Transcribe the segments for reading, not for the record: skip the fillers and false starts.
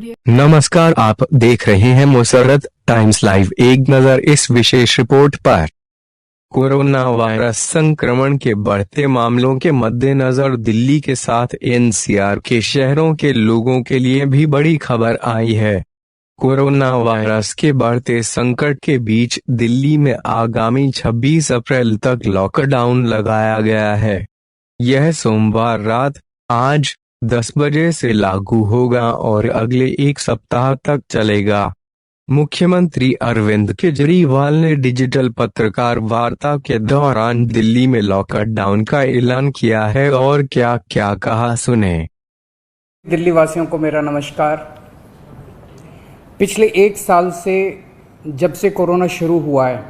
Audio. नमस्कार, आप देख रहे हैं मुसर्रत टाइम्स लाइव। एक नजर इस विशेष रिपोर्ट पर। कोरोना वायरस संक्रमण के बढ़ते मामलों के मद्देनजर दिल्ली के साथ एनसीआर के शहरों के लोगों के लिए भी बड़ी खबर आई है। कोरोना वायरस के बढ़ते संकट के बीच दिल्ली में आगामी 26 अप्रैल तक लॉकडाउन लगाया गया है। यह सोमवार रात आज 10 बजे से लागू होगा और अगले एक सप्ताह तक चलेगा। मुख्यमंत्री अरविंद केजरीवाल ने डिजिटल पत्रकार वार्ता के दौरान दिल्ली में लॉकडाउन का ऐलान किया है और क्या क्या कहा, सुने। दिल्ली वासियों को मेरा नमस्कार। पिछले एक साल से जब से कोरोना शुरू हुआ है,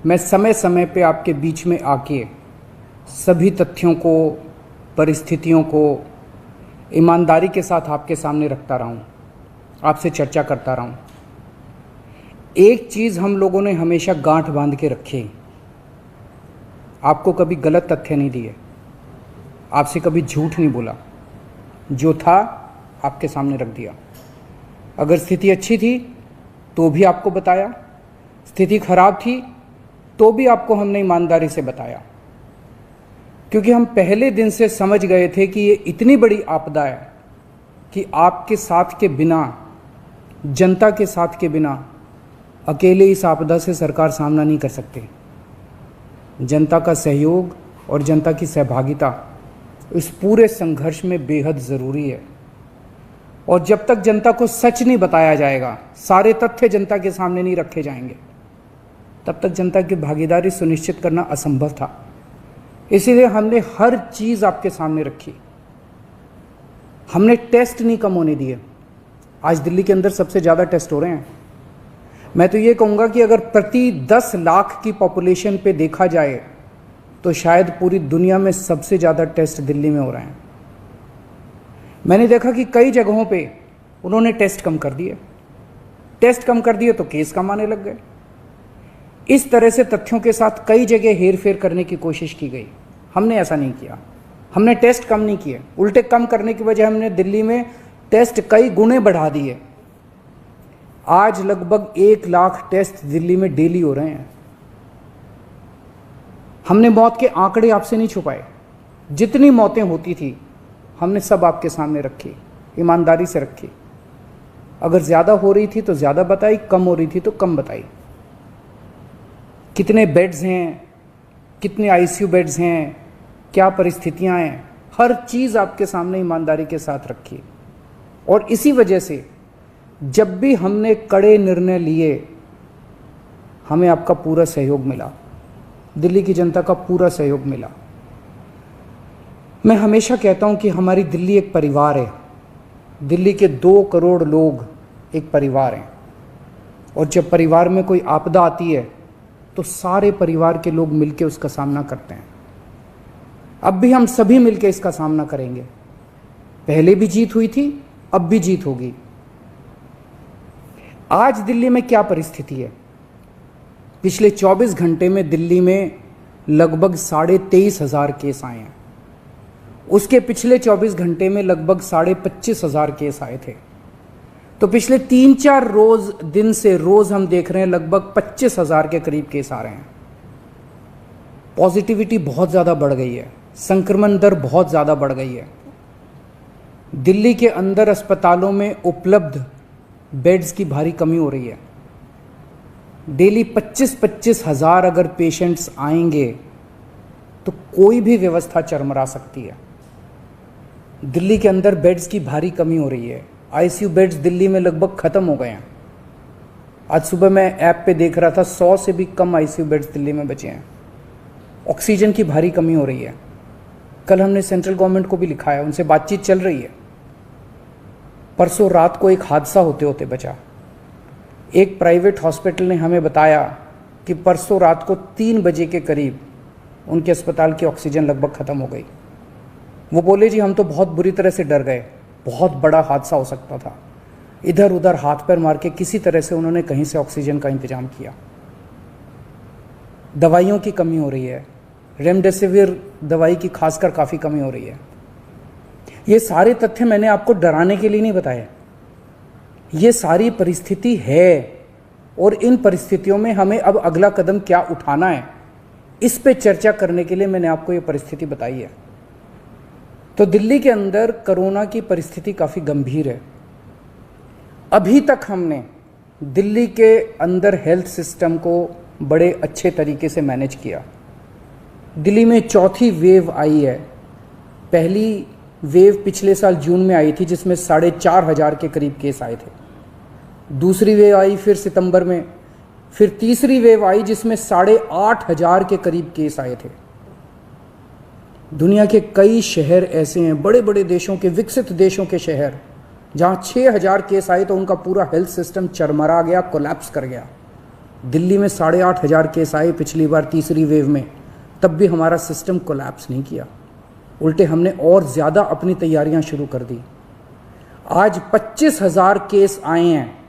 मैं समय समय पे आपके बीच में आके सभी तथ्यों को, परिस्थितियों को ईमानदारी के साथ आपके सामने रखता रहा हूँ, आपसे चर्चा करता रहा हूँ। एक चीज़ हम लोगों ने हमेशा गांठ बांध के रखी, आपको कभी गलत तथ्य नहीं दिए, आपसे कभी झूठ नहीं बोला, जो था आपके सामने रख दिया। अगर स्थिति अच्छी थी तो भी आपको बताया, स्थिति खराब थी तो भी आपको हमने ईमानदारी से बताया, क्योंकि हम पहले दिन से समझ गए थे कि ये इतनी बड़ी आपदा है कि आपके साथ के बिना, जनता के साथ के बिना अकेले इस आपदा से सरकार सामना नहीं कर सकती। जनता का सहयोग और जनता की सहभागिता इस पूरे संघर्ष में बेहद ज़रूरी है। और जब तक जनता को सच नहीं बताया जाएगा, सारे तथ्य जनता के सामने नहीं रखे जाएंगे, तब तक जनता की भागीदारी सुनिश्चित करना असंभव था। इसीलिए हमने हर चीज़ आपके सामने रखी। हमने टेस्ट नहीं कम होने दिए। आज दिल्ली के अंदर सबसे ज़्यादा टेस्ट हो रहे हैं। मैं तो ये कहूँगा कि अगर प्रति 10 लाख की पॉपुलेशन पे देखा जाए तो शायद पूरी दुनिया में सबसे ज़्यादा टेस्ट दिल्ली में हो रहे हैं। मैंने देखा कि कई जगहों पे उन्होंने टेस्ट कम कर दिए। टेस्ट कम कर दिए तो केस कम आने लग गए। इस तरह से तथ्यों के साथ कई जगह हेरफेर करने की कोशिश की गई। हमने ऐसा नहीं किया। हमने टेस्ट कम नहीं किए, उल्टे कम करने की वजह हमने दिल्ली में टेस्ट कई गुने बढ़ा दिए। आज लगभग 1 लाख टेस्ट दिल्ली में डेली हो रहे हैं। हमने मौत के आंकड़े आपसे नहीं छुपाए। जितनी मौतें होती थी हमने सब आपके सामने रखी, ईमानदारी से रखी। अगर ज़्यादा हो रही थी तो ज़्यादा बताई, कम हो रही थी तो कम बताई। कितने बेड्स हैं, कितने आईसीयू बेड्स हैं, क्या परिस्थितियां हैं, हर चीज़ आपके सामने ईमानदारी के साथ रखी। और इसी वजह से जब भी हमने कड़े निर्णय लिए, हमें आपका पूरा सहयोग मिला, दिल्ली की जनता का पूरा सहयोग मिला। मैं हमेशा कहता हूं कि हमारी दिल्ली एक परिवार है। दिल्ली के 2 करोड़ लोग एक परिवार हैं। और जब परिवार में कोई आपदा आती है तो सारे परिवार के लोग मिलकर उसका सामना करते हैं। अब भी हम सभी मिलकर इसका सामना करेंगे। पहले भी जीत हुई थी, अब भी जीत होगी। आज दिल्ली में क्या परिस्थिति है? पिछले 24 घंटे में दिल्ली में लगभग 23,500 केस आए हैं। उसके पिछले 24 घंटे में लगभग 25,500 केस आए थे। तो पिछले 3-4 दिन से रोज हम देख रहे हैं लगभग 25,000 के करीब केस आ रहे हैं। पॉजिटिविटी बहुत ज़्यादा बढ़ गई है, संक्रमण दर बहुत ज़्यादा बढ़ गई है। दिल्ली के अंदर अस्पतालों में उपलब्ध बेड्स की भारी कमी हो रही है। डेली 25-25 हज़ार अगर पेशेंट्स आएंगे तो कोई भी व्यवस्था चरमरा सकती है। दिल्ली के अंदर बेड्स की भारी कमी हो रही है। आईसीयू बेड्स दिल्ली में लगभग ख़त्म हो गए हैं। आज सुबह मैं ऐप पे देख रहा था 100 से भी कम आईसीयू बेड्स दिल्ली में बचे हैं। ऑक्सीजन की भारी कमी हो रही है। कल हमने सेंट्रल गवर्नमेंट को भी लिखा है, उनसे बातचीत चल रही है। परसों रात को एक हादसा होते होते बचा। एक प्राइवेट हॉस्पिटल ने हमें बताया कि परसों रात को 3 बजे के करीब उनके अस्पताल की ऑक्सीजन लगभग ख़त्म हो गई। वो बोले जी हम तो बहुत बुरी तरह से डर गए, बहुत बड़ा हादसा हो सकता था। इधर उधर हाथ पैर मार के किसी तरह से उन्होंने कहीं से ऑक्सीजन का इंतजाम किया। दवाइयों की कमी हो रही है, रेमडेसिविर दवाई की खासकर काफ़ी कमी हो रही है। ये सारे तथ्य मैंने आपको डराने के लिए नहीं बताए, ये सारी परिस्थिति है और इन परिस्थितियों में हमें अब अगला कदम क्या उठाना है, इस पे चर्चा करने के लिए मैंने आपको ये परिस्थिति बताई है। तो दिल्ली के अंदर कोरोना की परिस्थिति काफ़ी गंभीर है। अभी तक हमने दिल्ली के अंदर हेल्थ सिस्टम को बड़े अच्छे तरीके से मैनेज किया। दिल्ली में चौथी वेव आई है। पहली वेव पिछले साल जून में आई थी जिसमें 4,500 के करीब केस आए थे। दूसरी वेव आई फिर सितंबर में, फिर तीसरी वेव आई जिसमें 8,500 के करीब केस आए थे। दुनिया के कई शहर ऐसे हैं, बड़े बड़े देशों के, विकसित देशों के शहर, जहां 6,000 केस आए तो उनका पूरा हेल्थ सिस्टम चरमरा गया, कोलैप्स कर गया। दिल्ली में 8,500 केस आए पिछली बार तीसरी वेव में, तब भी हमारा सिस्टम कोलैप्स नहीं किया, उल्टे हमने और ज़्यादा अपनी तैयारियां शुरू कर दी। आज 25,000 केस आए हैं।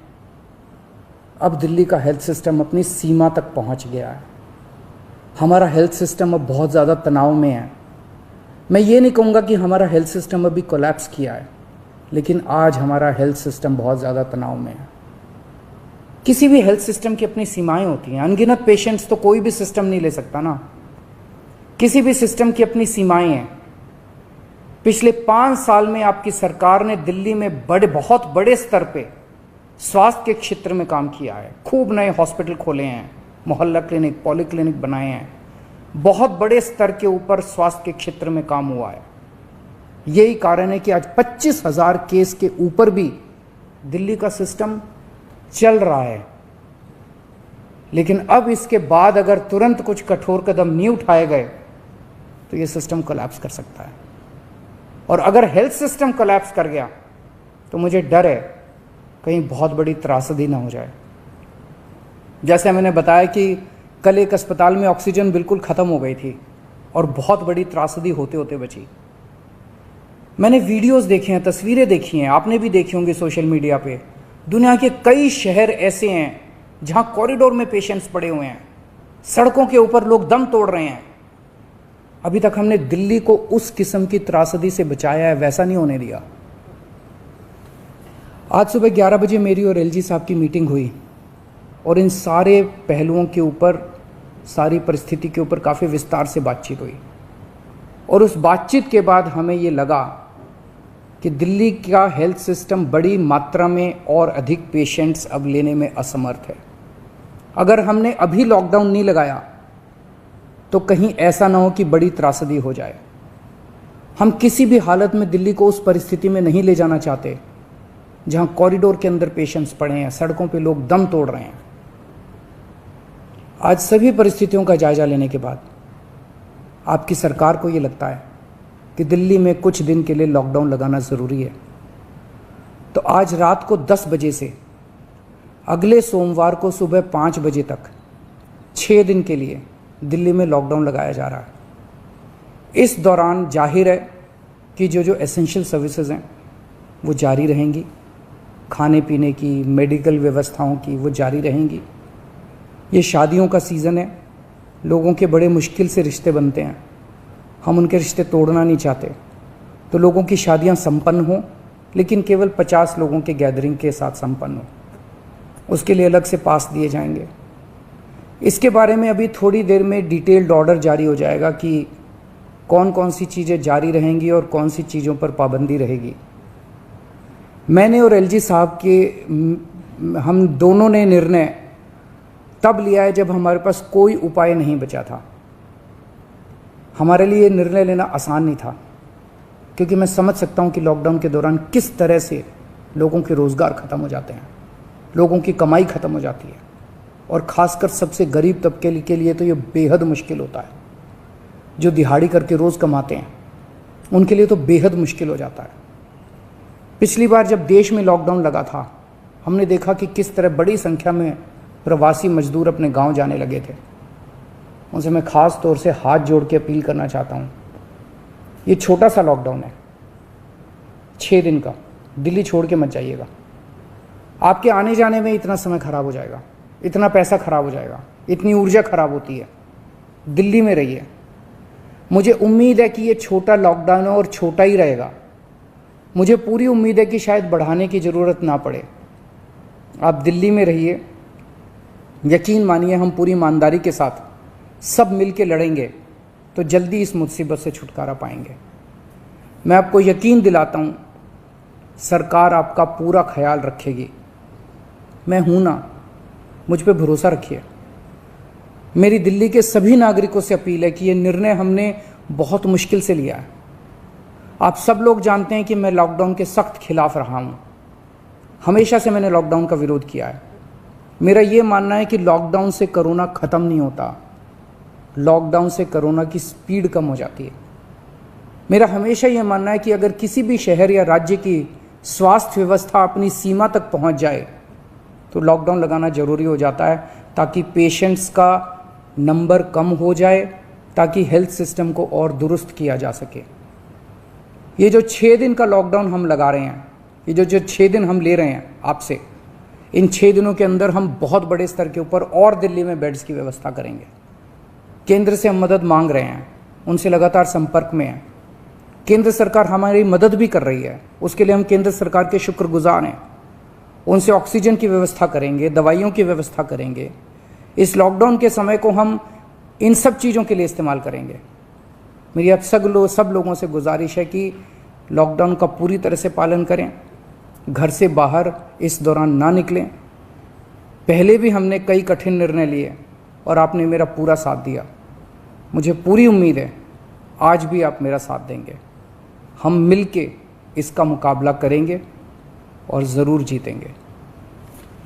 अब दिल्ली का हेल्थ सिस्टम अपनी सीमा तक पहुंच गया है। हमारा हेल्थ सिस्टम अब बहुत ज़्यादा तनाव में है। मैं ये नहीं कहूँगा कि हमारा हेल्थ सिस्टम अभी कोलैप्स किया है, लेकिन आज हमारा हेल्थ सिस्टम बहुत ज़्यादा तनाव में है। किसी भी हेल्थ सिस्टम की अपनी सीमाएं होती हैं। अनगिनत पेशेंट्स तो कोई भी सिस्टम नहीं ले सकता ना। किसी भी सिस्टम की अपनी सीमाएं हैं। पिछले 5 साल में आपकी सरकार ने दिल्ली में बहुत बड़े स्तर पे स्वास्थ्य के क्षेत्र में काम किया है। खूब नए हॉस्पिटल खोले हैं, मोहल्ला क्लिनिक, पॉली क्लिनिक बनाए हैं। बहुत बड़े स्तर के ऊपर स्वास्थ्य के क्षेत्र में काम हुआ है। यही कारण है कि आज 25,000 केस के ऊपर भी दिल्ली का सिस्टम चल रहा है। लेकिन अब इसके बाद अगर तुरंत कुछ कठोर कदम नहीं उठाए गए तो ये सिस्टम कोलैप्स कर सकता है। और अगर हेल्थ सिस्टम कोलैप्स कर गया तो मुझे डर है कहीं बहुत बड़ी त्रासदी ना हो जाए। जैसे मैंने बताया कि कल एक अस्पताल में ऑक्सीजन बिल्कुल ख़त्म हो गई थी और बहुत बड़ी त्रासदी होते होते बची। मैंने वीडियोस देखे हैं, तस्वीरें देखी हैं, आपने भी देखी होंगी सोशल मीडिया पे। दुनिया के कई शहर ऐसे हैं जहां कॉरिडोर में पेशेंट्स पड़े हुए हैं, सड़कों के ऊपर लोग दम तोड़ रहे हैं। अभी तक हमने दिल्ली को उस किस्म की त्रासदी से बचाया है, वैसा नहीं होने दिया। आज सुबह 11 बजे मेरी और एलजी साहब की मीटिंग हुई और इन सारे पहलुओं के ऊपर, सारी परिस्थिति के ऊपर काफ़ी विस्तार से बातचीत हुई। और उस बातचीत के बाद हमें ये लगा कि दिल्ली का हेल्थ सिस्टम बड़ी मात्रा में और अधिक पेशेंट्स अब लेने में असमर्थ है। अगर हमने अभी लॉकडाउन नहीं लगाया तो कहीं ऐसा ना हो कि बड़ी त्रासदी हो जाए। हम किसी भी हालत में दिल्ली को उस परिस्थिति में नहीं ले जाना चाहते जहां कॉरिडोर के अंदर पेशेंट्स पड़े हैं, सड़कों पे लोग दम तोड़ रहे हैं। आज सभी परिस्थितियों का जायजा लेने के बाद आपकी सरकार को ये लगता है कि दिल्ली में कुछ दिन के लिए लॉकडाउन लगाना ज़रूरी है, तो आज रात को 10 बजे से अगले सोमवार को सुबह 5 बजे तक 6 दिन के लिए दिल्ली में लॉकडाउन लगाया जा रहा है। इस दौरान जाहिर है कि जो एसेंशियल सर्विसेज हैं वो जारी रहेंगी, खाने पीने की, मेडिकल व्यवस्थाओं की वो जारी रहेंगी। ये शादियों का सीज़न है, लोगों के बड़े मुश्किल से रिश्ते बनते हैं, हम उनके रिश्ते तोड़ना नहीं चाहते, तो लोगों की शादियां संपन्न हों, लेकिन केवल 50 लोगों के गैदरिंग के साथ संपन्न हो। उसके लिए अलग से पास दिए जाएंगे। इसके बारे में अभी थोड़ी देर में डिटेल्ड ऑर्डर जारी हो जाएगा कि कौन कौन सी चीज़ें जारी रहेंगी और कौन सी चीज़ों पर पाबंदी रहेगी। मैंने और एलजी साहब के हम दोनों ने निर्णय तब लिया है जब हमारे पास कोई उपाय नहीं बचा था। हमारे लिए निर्णय लेना आसान नहीं था, क्योंकि मैं समझ सकता हूं कि लॉकडाउन के दौरान किस तरह से लोगों के रोज़गार ख़त्म हो जाते हैं, लोगों की कमाई ख़त्म हो जाती है, और ख़ासकर सबसे गरीब तबके के लिए तो ये बेहद मुश्किल होता है। जो दिहाड़ी करके रोज़ कमाते हैं उनके लिए तो बेहद मुश्किल हो जाता है। पिछली बार जब देश में लॉकडाउन लगा था, हमने देखा कि किस तरह बड़ी संख्या में प्रवासी मजदूर अपने गांव जाने लगे थे। उनसे मैं ख़ास तौर से हाथ जोड़ के अपील करना चाहता हूं, ये छोटा सा लॉकडाउन है, 6 दिन का, दिल्ली छोड़ के मत जाइएगा। आपके आने जाने में इतना समय खराब हो जाएगा, इतना पैसा खराब हो जाएगा, इतनी ऊर्जा खराब होती है। दिल्ली में रहिए। मुझे उम्मीद है कि ये छोटा लॉकडाउन है और छोटा ही रहेगा। मुझे पूरी उम्मीद है कि शायद बढ़ाने की ज़रूरत ना पड़े, आप दिल्ली में रहिए, यकीन मानिए हम पूरी ईमानदारी के साथ सब मिल के लड़ेंगे तो जल्दी इस मुसीबत से छुटकारा पाएंगे। मैं आपको यकीन दिलाता हूँ, सरकार आपका पूरा ख्याल रखेगी। मैं हूँ ना, मुझ पे भरोसा रखिए। मेरी दिल्ली के सभी नागरिकों से अपील है कि ये निर्णय हमने बहुत मुश्किल से लिया है। आप सब लोग जानते हैं कि मैं लॉकडाउन के सख्त खिलाफ रहा हूँ। हमेशा से मैंने लॉकडाउन का विरोध किया है। मेरा ये मानना है कि लॉकडाउन से कोरोना ख़त्म नहीं होता, लॉकडाउन से कोरोना की स्पीड कम हो जाती है। मेरा हमेशा ये मानना है कि अगर किसी भी शहर या राज्य की स्वास्थ्य व्यवस्था अपनी सीमा तक पहुंच जाए तो लॉकडाउन लगाना ज़रूरी हो जाता है, ताकि पेशेंट्स का नंबर कम हो जाए, ताकि हेल्थ सिस्टम को और दुरुस्त किया जा सके। ये जो 6 दिन का लॉकडाउन हम लगा रहे हैं, ये जो 6 दिन हम ले रहे हैं आपसे, इन 6 दिनों के अंदर हम बहुत बड़े स्तर के ऊपर और दिल्ली में बेड्स की व्यवस्था करेंगे। केंद्र से हम मदद मांग रहे हैं, उनसे लगातार संपर्क में हैं। केंद्र सरकार हमारी मदद भी कर रही है, उसके लिए हम केंद्र सरकार के शुक्रगुजार हैं। उनसे ऑक्सीजन की व्यवस्था करेंगे, दवाइयों की व्यवस्था करेंगे। इस लॉकडाउन के समय को हम इन सब चीज़ों के लिए इस्तेमाल करेंगे। मेरी अब सब लोगों से गुजारिश है कि लॉकडाउन का पूरी तरह से पालन करें, घर से बाहर इस दौरान ना निकलें। पहले भी हमने कई कठिन निर्णय लिए और आपने मेरा पूरा साथ दिया। मुझे पूरी उम्मीद है आज भी आप मेरा साथ देंगे। हम मिलके इसका मुकाबला करेंगे और ज़रूर जीतेंगे।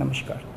नमस्कार।